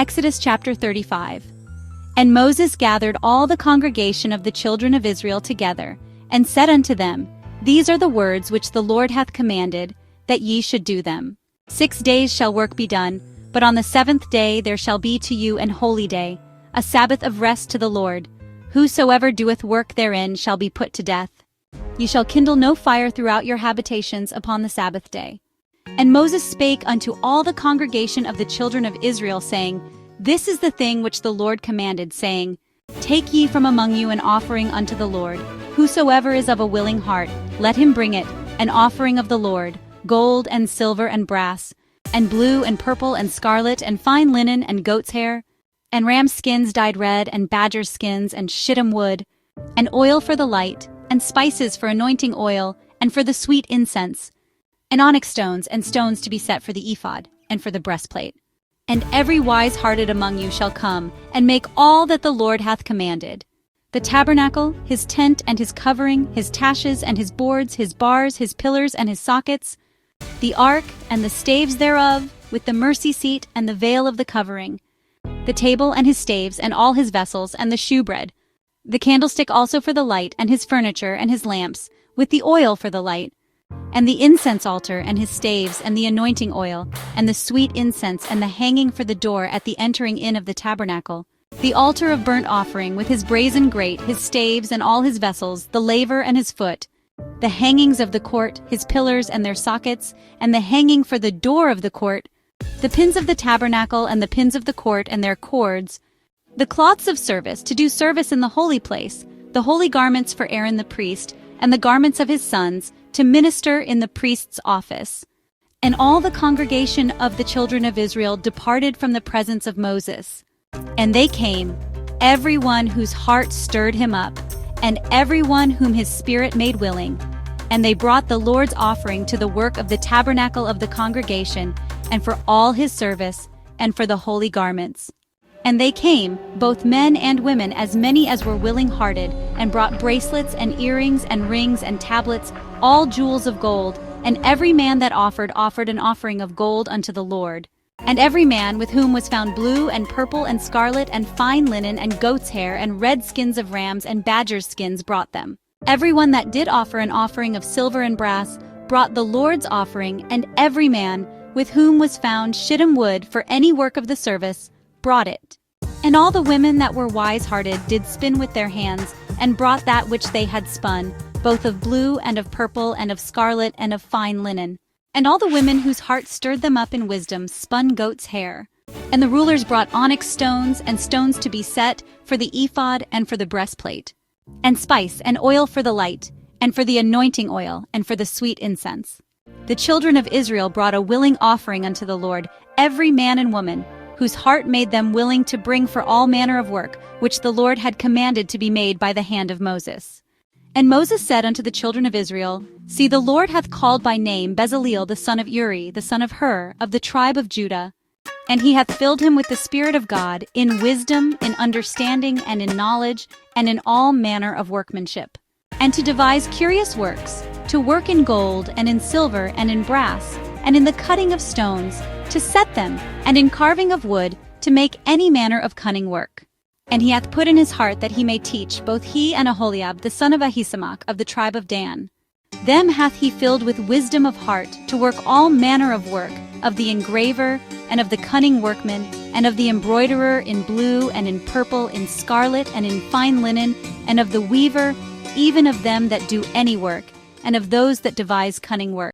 Exodus chapter 35. And Moses gathered all the congregation of the children of Israel together, and said unto them, These are the words which the Lord hath commanded, that ye should do them. 6 days shall work be done, but on the 7th day there shall be to you an holy day, a Sabbath of rest to the Lord. Whosoever doeth work therein shall be put to death. Ye shall kindle no fire throughout your habitations upon the Sabbath day. And Moses spake unto all the congregation of the children of Israel, saying, This is the thing which the Lord commanded, saying, Take ye from among you an offering unto the Lord. Whosoever is of a willing heart, let him bring it, an offering of the Lord, gold and silver and brass, and blue and purple and scarlet and fine linen and goat's hair, and ram skins dyed red and badger skins and shittim wood, and oil for the light, and spices for anointing oil, and for the sweet incense, and onyx stones and stones to be set for the ephod, and for the breastplate. And every wise-hearted among you shall come, and make all that the Lord hath commanded. The tabernacle, his tent and his covering, his taches and his boards, his bars, his pillars and his sockets, the ark and the staves thereof, with the mercy seat and the veil of the covering, the table and his staves and all his vessels and the shewbread, the candlestick also for the light and his furniture and his lamps, with the oil for the light, and the incense altar and his staves and the anointing oil, and the sweet incense and the hanging for the door at the entering in of the tabernacle, the altar of burnt offering with his brazen grate, his staves and all his vessels, the laver and his foot, the hangings of the court, his pillars and their sockets, and the hanging for the door of the court, the pins of the tabernacle and the pins of the court and their cords, the cloths of service to do service in the holy place, the holy garments for Aaron the priest, and the garments of his sons, to minister in the priest's office. And all the congregation of the children of Israel departed from the presence of Moses. And they came, every one whose heart stirred him up, and every one whom his spirit made willing. And they brought the Lord's offering to the work of the tabernacle of the congregation, and for all his service, and for the holy garments. And they came, both men and women, as many as were willing-hearted, and brought bracelets and earrings and rings and tablets, all jewels of gold, and every man that offered an offering of gold unto the Lord. And every man with whom was found blue and purple and scarlet and fine linen and goat's hair and red skins of rams and badgers' skins brought them. Every one that did offer an offering of silver and brass brought the Lord's offering, and every man with whom was found shittim wood for any work of the service brought it. And all the women that were wise-hearted did spin with their hands, and brought that which they had spun, both of blue and of purple and of scarlet and of fine linen. And all the women whose hearts stirred them up in wisdom spun goat's hair. And the rulers brought onyx stones and stones to be set for the ephod and for the breastplate, and spice and oil for the light, and for the anointing oil, and for the sweet incense. The children of Israel brought a willing offering unto the Lord, every man and woman, whose heart made them willing to bring for all manner of work, which the Lord had commanded to be made by the hand of Moses. And Moses said unto the children of Israel, See, the Lord hath called by name Bezaleel the son of Uri, the son of Hur, of the tribe of Judah. And he hath filled him with the Spirit of God, in wisdom, in understanding, and in knowledge, and in all manner of workmanship, and to devise curious works, to work in gold, and in silver, and in brass, and in the cutting of stones, to set them, and in carving of wood, to make any manner of cunning work. And he hath put in his heart that he may teach, both he and Aholiab the son of Ahisamach of the tribe of Dan. Them hath he filled with wisdom of heart, to work all manner of work, of the engraver, and of the cunning workman, and of the embroiderer in blue, and in purple, in scarlet, and in fine linen, and of the weaver, even of them that do any work, and of those that devise cunning work.